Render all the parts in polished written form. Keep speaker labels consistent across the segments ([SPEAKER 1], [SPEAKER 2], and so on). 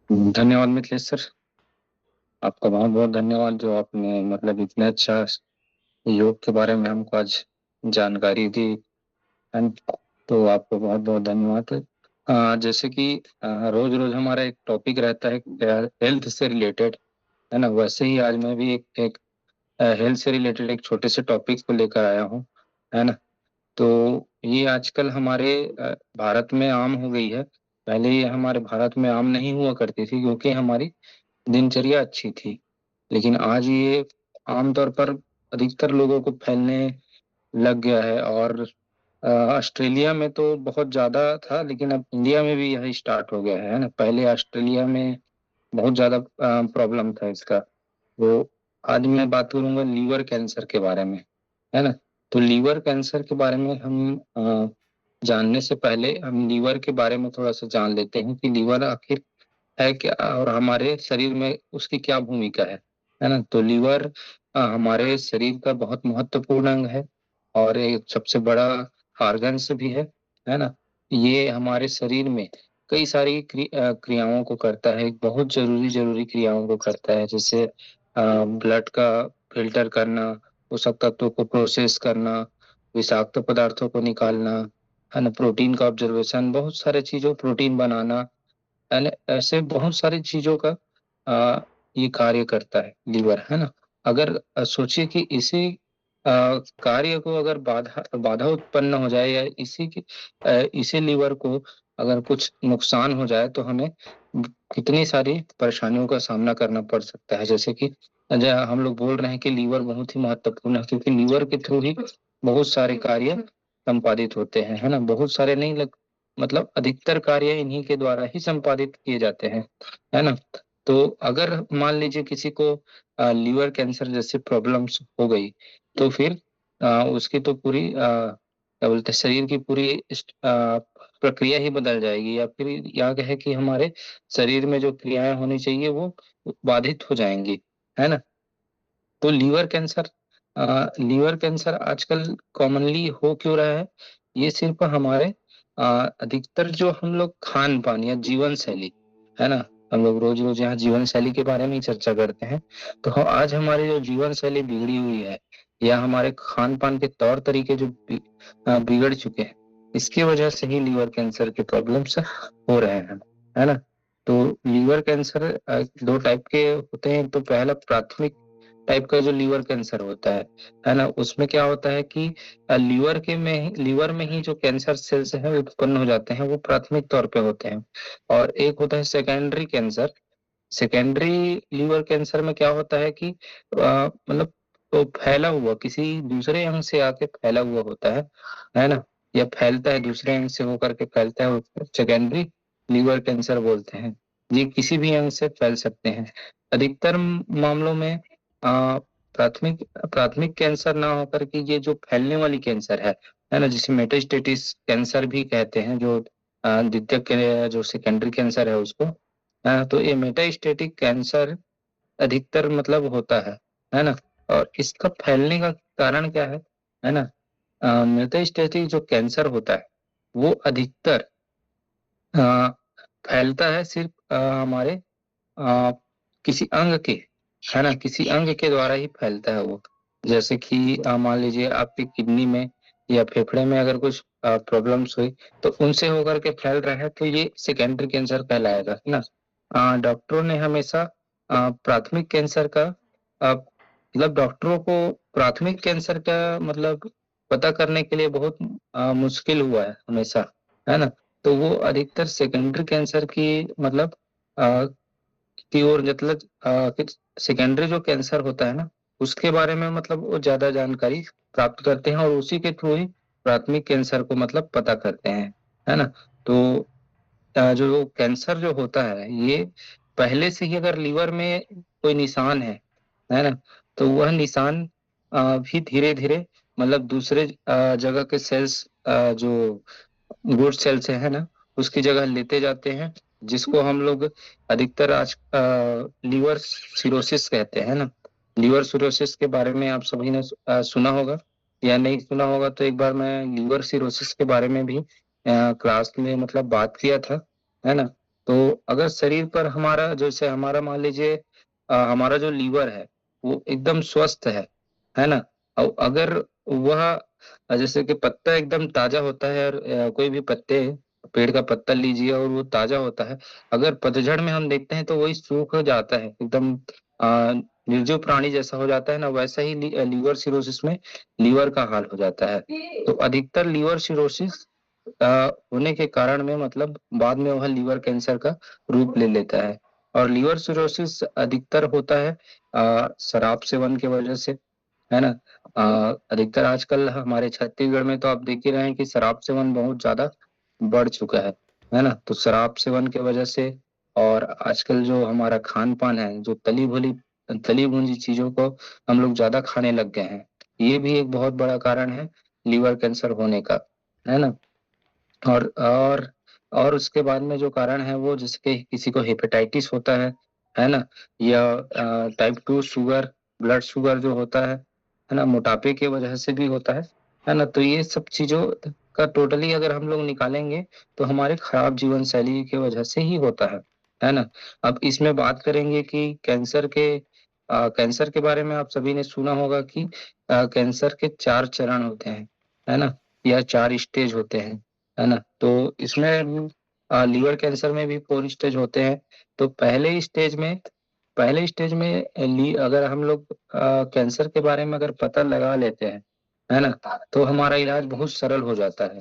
[SPEAKER 1] धन्यवाद मिथिलेश सर। आपका बहुत बहुत धन्यवाद जो आपने मतलब इतने अच्छा योग के बारे में हमको आज जानकारी दी। एंड तो आपको बहुत बहुत धन्यवाद। जैसे कि रोज रोज हमारा एक टॉपिक रहता है हेल्थ से रिलेटेड, है ना। वैसे ही आज मैं भी एक हेल्थ से रिलेटेड एक छोटे से टॉपिक को लेकर आया हूँ, है ना। तो ये आजकल हमारे भारत में आम हो गई है। पहले ये हमारे भारत में आम नहीं हुआ करती थी क्योंकि हमारी दिनचर्या अच्छी थी। लेकिन आज ये आमतौर पर अधिकतर लोगों को फैलने लग गया है। और ऑस्ट्रेलिया में तो बहुत ज्यादा था, लेकिन अब इंडिया में भी यही स्टार्ट हो गया है ना। पहले ऑस्ट्रेलिया में बहुत ज्यादा प्रॉब्लम था इसका। तो आज मैं बात करूंगा लीवर कैंसर के बारे में, है ना। तो लीवर कैंसर के बारे में हम जानने से पहले हम लीवर के बारे में थोड़ा सा जान लेते हैं कि लीवर आखिर है क्या और हमारे शरीर में उसकी क्या भूमिका है ना। तो लीवर हमारे शरीर का बहुत महत्वपूर्ण अंग है और एक सबसे बड़ा ऑर्गन्स भी है ना। ये हमारे शरीर में कई सारी क्रियाओं को करता है, बहुत जरूरी जरूरी क्रियाओं को करता है। जैसे ब्लड का फिल्टर करना, पोषक तत्वों को प्रोसेस करना, विषाक्त पदार्थों को निकालना, है ना, प्रोटीन का ऑब्जर्वेशन, बहुत सारे चीजों प्रोटीन बनाना, ऐसे बहुत सारी चीजों का ये कार्य करता है लीवर, है ना। अगर सोचिए कि इसी कार्य को अगर बाधा बाधा उत्पन्न हो जाए या इसी लीवर को अगर कुछ नुकसान हो जाए तो हमें कितनी सारी परेशानियों का सामना करना पड़ सकता है। जैसे कि हम लोग बोल रहे हैं कि लीवर बहुत ही महत्वपूर्ण है क्योंकि लीवर के थ्रू ही बहुत सारे कार्य संपादित होते हैं, है ना। बहुत सारे नहीं मतलब अधिकतर कार्य इन्हीं के द्वारा ही संपादित किए जाते हैं, है ना। तो अगर मान लीजिए किसी को लीवर कैंसर जैसी प्रॉब्लम्स हो गई तो फिर उसकी तो पूरी क्या बोलते हैं, शरीर की पूरी प्रक्रिया ही बदल जाएगी, या फिर या कहे कि हमारे शरीर में जो क्रियाएं होनी चाहिए वो बाधित हो जाएंगी, है ना। तो लीवर कैंसर आजकल कॉमनली हो क्यों रहा है? ये सिर्फ हमारे अधिकतर जो हम लोग खान पान या जीवन शैली, है ना। हम लोग रोज रोज यहाँ जीवन शैली के बारे में ही चर्चा करते हैं। तो आज हमारी जो जीवन शैली बिगड़ी हुई है या हमारे खान पान के तौर तरीके जो बिगड़ चुके हैं, इसकी वजह से ही लीवर कैंसर के प्रॉब्लम्स हो रहे हैं, है ना। तो लीवर कैंसर दो टाइप के होते हैं। तो पहला प्राथमिक टाइप का जो लीवर कैंसर होता है ना, उसमें क्या होता है कि लीवर में ही जो कैंसर सेल्स हैं उत्पन्न हो जाते हैं, वो प्राथमिक तौर पे होते हैं। और एक होता है secondary cancer. Secondary liver cancer में क्या होता है कि मतलब तो फैला हुआ किसी दूसरे अंग से आके फैला हुआ होता है ना। या फैलता है दूसरे अंग से होकर के फैलता है, उसको सेकेंडरी लीवर कैंसर बोलते हैं। ये किसी भी अंग से फैल सकते हैं। अधिकतर मामलों में प्राथमिक प्राथमिक कैंसर ना होकर के ये जो फैलने वाली कैंसर है ना, जिसे मेटास्टेटिस कैंसर भी कहते हैं, जो द्वितीयक जो सेकेंडरी कैंसर है उसको। तो ये मेटास्टेटिक कैंसर अधिकतर मतलब होता है ना। और इसका फैलने का कारण क्या है ना। मेटास्टेटिक जो कैंसर होता है वो अधिकतर अ, फैलता है सिर्फ हमारे अ, किसी अंग के, है ना, किसी अंग के द्वारा ही फैलता है वो। जैसे कि मान लीजिए आपकी किडनी में या फेफड़े में अगर कुछ प्रॉब्लम्स हुई तो उनसे होकर के फैल रहा है, तो ये सेकेंडरी कैंसर कहलाएगा, है ना। डॉक्टरों ने हमेशा प्राथमिक कैंसर का मतलब डॉक्टरों को प्राथमिक कैंसर का मतलब पता करने के लिए बहुत मुश्किल हुआ है हमेशा, है ना। तो वो अधिकतर सेकेंडरी कैंसर की मतलब की ओर मतलब सेकेंडरी जो कैंसर होता है ना उसके बारे में मतलब वो ज्यादा जानकारी प्राप्त करते हैं और उसी के थ्रू ही प्राथमिक कैंसर को मतलब पता करते हैं, है ना। तो जो कैंसर जो होता है ये पहले से ही अगर लीवर में कोई निशान है ना, तो वह निशान भी धीरे धीरे मतलब दूसरे जगह के सेल्स जो गुड सेल्स है ना उसकी जगह लेते जाते हैं, जिसको हम लोग अधिकतर आज लीवर सिरोसिस कहते हैं ना। लीवर सिरोसिस के बारे में आप सभी ने सुना होगा, या नहीं सुना होगा तो एक बार मैं लीवर सिरोसिस के बारे में भी क्लास में मतलब बात किया था, है ना। तो अगर शरीर पर हमारा, जैसे हमारा मान लीजिए हमारा जो लीवर है वो एकदम स्वस्थ है ना, और अगर वह जैसे कि पत्ता एकदम ताजा होता है, और कोई भी पत्ते पेड़ का पत्ता लीजिए और वो ताजा होता है, अगर पतझड़ में हम देखते हैं तो वही सूख जाता है एकदम, अ, निर्जीव प्राणी जैसा हो जाता है ना, वैसा ही लीवर सिरोसिस में लीवर का हाल हो जाता है। तो अधिकतर लीवर सिरोसिस होने के कारण में मतलब बाद में वह लीवर कैंसर का रूप ले लेता है। और लीवर सिरोसिस अधिकतर होता है शराब सेवन की वजह से, है ना। अधिकतर आजकल हमारे छत्तीसगढ़ में तो आप देख ही रहे हैं कि शराब सेवन बहुत ज्यादा बढ़ चुका है ना। तो शराब सेवन की वजह से, और आजकल जो हमारा खान पान है, जो तली भुनी चीजों को हम लोग ज्यादा खाने लग गए हैं, ये भी एक बहुत बड़ा कारण है लीवर कैंसर होने का, है ना। और उसके बाद में जो कारण है वो, जैसे कि किसी को हेपेटाइटिस होता है ना, या टाइप 2 शुगर, ब्लड शुगर जो होता है ना, मोटापे की वजह से भी होता है ना। तो ये सब चीजों का टोटली अगर हम लोग निकालेंगे तो हमारे खराब जीवन शैली की वजह से ही होता है ना। अब इसमें बात करेंगे कि कैंसर के बारे में आप सभी ने सुना होगा कि कैंसर के 4 चरण होते हैं, है ना, या 4 स्टेज होते हैं, है ना। तो इसमें लीवर कैंसर में भी 4 स्टेज होते हैं। तो पहले स्टेज में अगर हम लोग कैंसर के बारे में अगर पता लगा लेते हैं, है ना, तो हमारा इलाज बहुत सरल हो जाता है।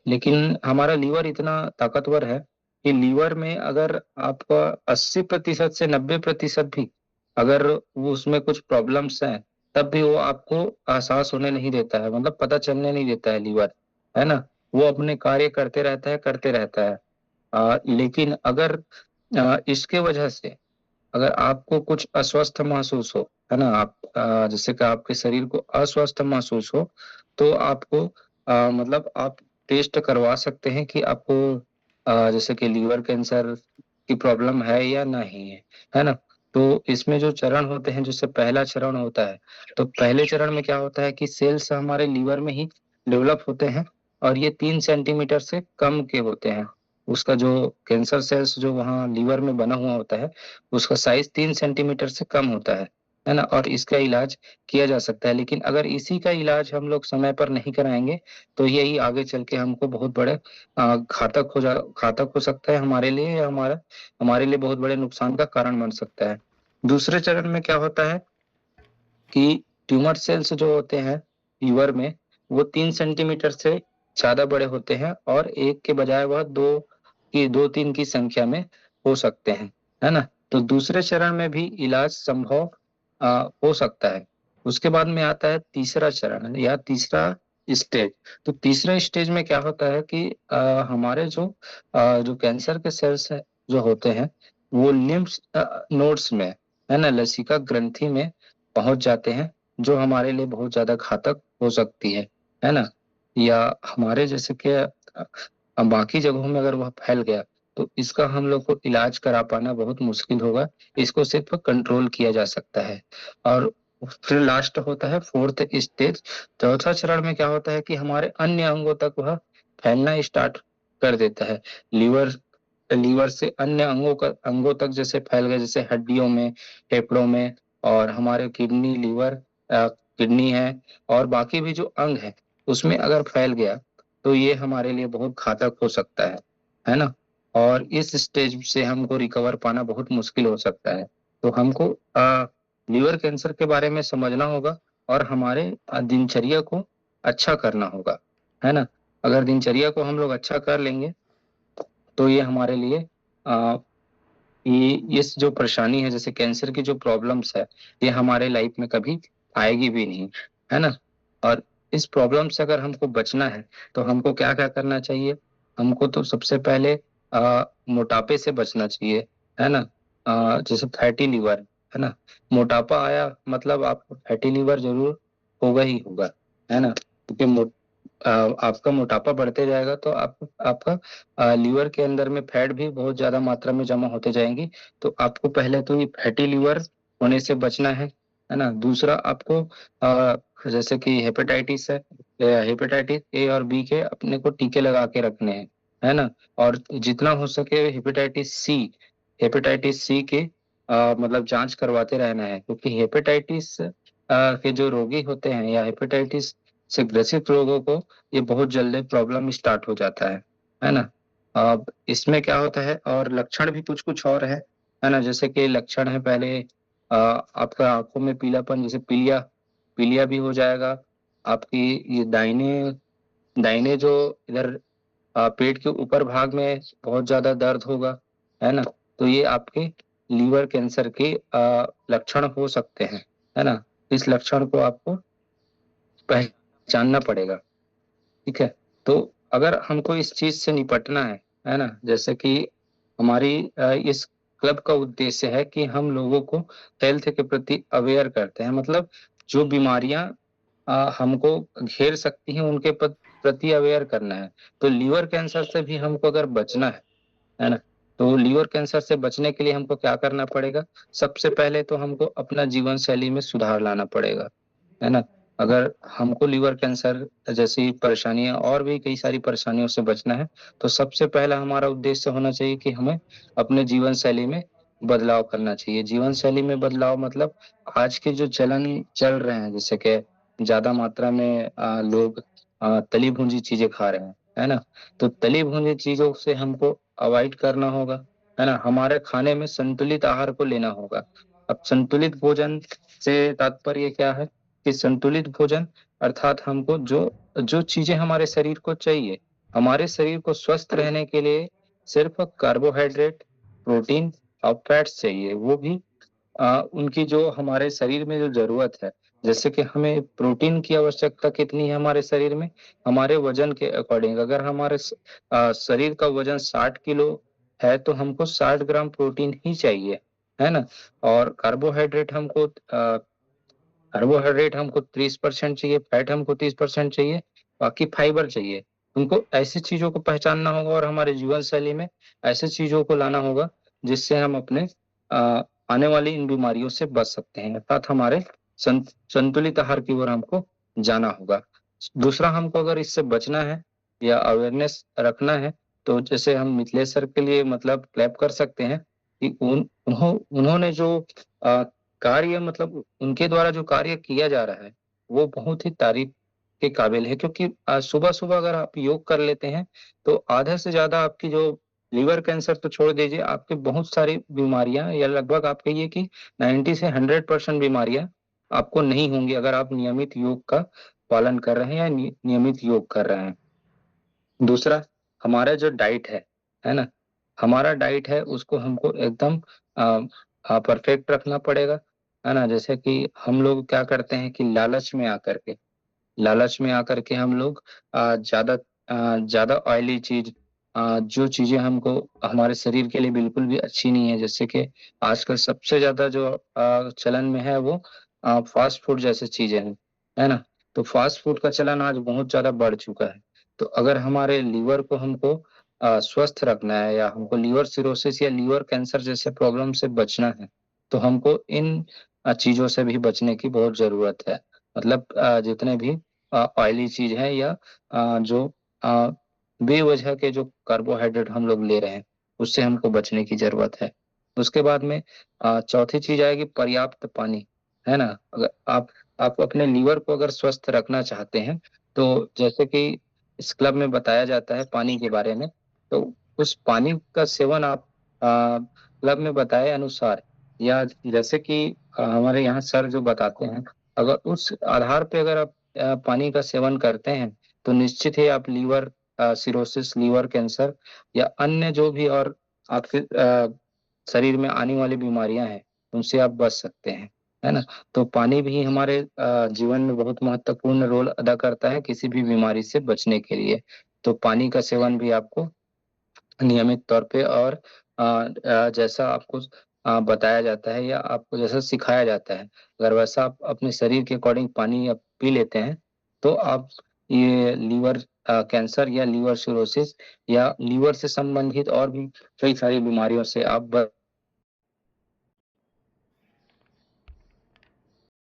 [SPEAKER 1] लेकिन हमारा लीवर इतना ताकतवर है कि लीवर में अगर आपका 80% से 90% भी अगर वो उसमें कुछ प्रॉब्लम्स हैं, तब भी वो आपको एहसास होने नहीं देता है, मतलब पता चलने नहीं देता है लीवर, है ना। वो अपने कार्य करते रहता है। लेकिन अगर इसके वजह से अगर आपको कुछ अस्वस्थ महसूस हो, है ना, आप जैसे कि आपके शरीर को अस्वस्थ महसूस हो, तो आपको मतलब आप टेस्ट करवा सकते हैं कि आपको जैसे कि लीवर कैंसर की प्रॉब्लम है या नहीं है ना। तो इसमें जो चरण होते हैं, जैसे पहला चरण होता है, तो पहले चरण में क्या होता है कि सेल्स हमारे लीवर में ही डेवलप होते हैं, और ये 3 सेंटीमीटर से कम के होते हैं। उसका जो कैंसर सेल्स जो वहाँ लीवर में बना हुआ होता है, उसका साइज 3 सेंटीमीटर से कम होता है ना। और इसका इलाज किया जा सकता है, लेकिन अगर इसी का इलाज हम लोग समय पर नहीं कराएंगे तो यही आगे चल के हमको बहुत बड़े घातक हो सकता है हमारे लिए, या हमारे लिए बहुत बड़े नुकसान का कारण बन सकता है। दूसरे चरण में क्या होता है कि ट्यूमर सेल्स जो होते हैं लीवर में, वो 3 सेंटीमीटर से ज्यादा बड़े होते हैं, और एक के बजाय वह दो तीन की संख्या में हो सकते हैं, है ना। तो दूसरे चरण में भी इलाज संभव हो सकता है। उसके बाद में आता है तीसरा चरण या तीसरा स्टेज। तो तीसरे स्टेज में क्या होता है कि हमारे जो कैंसर के सेल्स है, जो होते हैं, वो लिम्फ नोड्स में, है ना, लसिका ग्रंथि में पहुंच जाते हैं, जो हमारे लिए बहुत ज्यादा घातक हो सकती है ना। या हमारे जैसे कि बाकी जगहों में अगर वह फैल गया, तो इसका हम लोग को इलाज करा पाना बहुत मुश्किल होगा। इसको सिर्फ कंट्रोल किया जा सकता है। और फिर लास्ट होता है फोर्थ स्टेज। चौथा चरण में क्या होता है कि हमारे अन्य अंगों तक वह फैलना स्टार्ट कर देता है। लीवर लीवर से अन्य अंगों तक जैसे फैल गए, जैसे हड्डियों में, फेफड़ों में, और हमारे किडनी है, और बाकी भी जो अंग है उसमें अगर फैल गया, तो ये हमारे लिए बहुत घातक हो सकता है ना। और इस स्टेज से हमको रिकवर पाना बहुत मुश्किल हो सकता है। तो हमको लीवर कैंसर के बारे में समझना होगा, और हमारे दिनचर्या को अच्छा करना होगा, है ना। अगर दिनचर्या को हम लोग अच्छा कर लेंगे तो ये हमारे लिए आ, ये इस जो परेशानी है, जैसे कैंसर की जो प्रॉब्लम्स है, ये हमारे लाइफ में कभी आएगी भी नहीं, है ना। और इस प्रॉब्लम से अगर हमको बचना है तो हमको क्या क्या करना चाहिए। हमको तो सबसे पहले मोटापे से बचना चाहिए, है ना। जैसे फैटी लीवर, है ना, मोटापा आया मतलब आपको फैटी लीवर जरूर होगा ही होगा, है ना। क्योंकि आपका मोटापा बढ़ते जाएगा तो आपका लीवर के अंदर में फैट भी बहुत ज्यादा मात्रा में जमा होते जाएंगी। तो आपको पहले तो ये फैटी लीवर होने से बचना है ना। दूसरा आपको जैसे कि हेपेटाइटिस है, हेपेटाइटिस A और B के अपने को टीके लगा के रखने हैं, है ना। और जितना हो सके हेपेटाइटिस सी के मतलब जांच करवाते रहना है, क्योंकि हेपेटाइटिस के जो रोगी होते हैं या हेपेटाइटिस से ग्रसित लोगों को ये बहुत जल्दी प्रॉब्लम स्टार्ट हो जाता है ना। अब इसमें क्या होता है, और लक्षण भी कुछ कुछ और है ना। जैसे कि लक्षण है पहले आपका आंखों में पीलापन, जैसे पीलिया पीलिया भी हो जाएगा। आपकी ये दाहिने दाहिने जो इधर पेट के ऊपर भाग में बहुत ज्यादा दर्द होगा, है ना। तो ये आपके लीवर कैंसर के लक्षण हो सकते हैं, है ना। इस लक्षण को आपको पहचानना पड़ेगा। ठीक है। तो अगर हमको इस चीज से निपटना है ना, जैसे कि हमारी इस क्लब का उद्देश्य है कि हम लोगों को हेल्थ के प्रति अवेयर करते हैं, मतलब जो बीमारियां हमको घेर सकती हैं उनके प्रति अवेयर करना है। तो लीवर कैंसर से भी हमको अगर बचना है ना, तो लीवर कैंसर से बचने के लिए हमको क्या करना पड़ेगा। सबसे पहले तो हमको अपना जीवन शैली में सुधार लाना पड़ेगा, है ना। अगर हमको लीवर कैंसर जैसी परेशानियां और भी कई सारी परेशानियों से बचना है, तो सबसे पहला हमारा उद्देश्य होना चाहिए कि हमें अपने जीवन शैली में बदलाव करना चाहिए। जीवन शैली में बदलाव मतलब आज के जो चलन चल रहे हैं, जैसे कि ज्यादा मात्रा में लोग तली भुनी चीजें खा रहे हैं, है ना। तो तली भुनी चीजों से हमको अवॉइड करना होगा, है ना। हमारे खाने में संतुलित आहार को लेना होगा। अब संतुलित भोजन से तात्पर्य क्या है कि संतुलित भोजन अर्थात हमको जो जो चीजें हमारे शरीर को चाहिए, हमारे शरीर को स्वस्थ रहने के लिए सिर्फ कार्बोहाइड्रेट, प्रोटीन और फैट्स चाहिए, वो भी उनकी जो हमारे शरीर में जो जरूरत है। जैसे कि हमें प्रोटीन की आवश्यकता कितनी है हमारे शरीर में, हमारे वजन के अकॉर्डिंग। अगर हमारे शरीर का वजन 60 किलो है तो हमको 60 ग्राम प्रोटीन ही चाहिए, है ना। और कार्बोहाइड्रेट हमको 30% चाहिए, फैट हमको 30% चाहिए, बाकी फाइबर चाहिए। उनको ऐसी चीजों को पहचानना होगा और हमारे जीवन शैली में ऐसे चीजों को लाना होगा जिससे हम अपने आ, आने वाली इन बीमारियों से बच सकते हैं। अर्थात हमारे संतुलित आहार की ओर हमको जाना होगा। दूसरा, हमको अगर इससे बचना है या अवेयरनेस रखना है, तो जैसे हम मिथिलेश सर के लिए मतलब क्लैप कर सकते हैं कि उन्होंने जो कार्य, मतलब उनके द्वारा जो कार्य किया जा रहा है वो बहुत ही तारीफ के काबिल है। क्योंकि सुबह सुबह अगर आप योग कर लेते हैं तो आधे से ज्यादा आपकी जो लीवर कैंसर तो छोड़ दीजिए, आपके बहुत सारी बीमारियां या लगभग आप कहिए कि 90 से 100% बीमारियां आपको नहीं होंगी, अगर आप नियमित योग का पालन कर रहे हैं या नियमित योग कर रहे हैं। दूसरा, हमारा जो डाइट है ना, हमारा डाइट है उसको हमको एकदम परफेक्ट रखना पड़ेगा, है ना। जैसे कि हम लोग क्या करते हैं कि लालच में आकर के हम लोग ज्यादा ज्यादा ऑयली चीज, जो चीजें हमको हमारे शरीर के लिए बिल्कुल भी अच्छी नहीं है, जैसे कि आजकल सबसे ज्यादा जो चलन में है वो फास्ट फूड जैसे चीजें हैं, है ना। तो फास्ट फूड का चलन आज बहुत ज्यादा बढ़ चुका है। तो अगर हमारे लीवर को हमको स्वस्थ रखना है या हमको लीवर सिरोसिस या लीवर कैंसर जैसे प्रॉब्लम से बचना है, तो हमको इन चीजों से भी बचने की बहुत जरूरत है। मतलब जितने भी ऑयली चीज है या जो अ, बेवजह के जो कार्बोहाइड्रेट हम लोग ले रहे हैं उससे हमको बचने की जरूरत है। उसके बाद में चौथी चीज आएगी पर्याप्त पानी, है ना। अगर आप अपने लीवर को अगर स्वस्थ रखना चाहते हैं, तो जैसे कि इस क्लब में बताया जाता है पानी के बारे में, तो उस पानी का सेवन आप क्लब में बताए अनुसार, या जैसे कि हमारे यहाँ सर जो बताते हैं, अगर उस आधार पे अगर आप पानी का सेवन करते हैं तो निश्चित ही आप लीवर सिरोसिस, लीवर कैंसर या अन्य जो भी और आपके शरीर में आने वाली बीमारियां हैं उनसे आप बच सकते हैं, है ना। तो पानी भी हमारे जीवन में बहुत महत्वपूर्ण रोल अदा करता है किसी भी बीमारी से बचने के लिए। तो पानी का सेवन भी आपको नियमित तौर पे और जैसा आपको बताया जाता है या आपको जैसा सिखाया जाता है, अगर वैसा आप अपने शरीर के अकॉर्डिंग पानी आप पी लेते हैं, तो आप ये लीवर कैंसर या लीवर सिरोसिस या लीवर से संबंधित और भी कई सारी बीमारियों से आप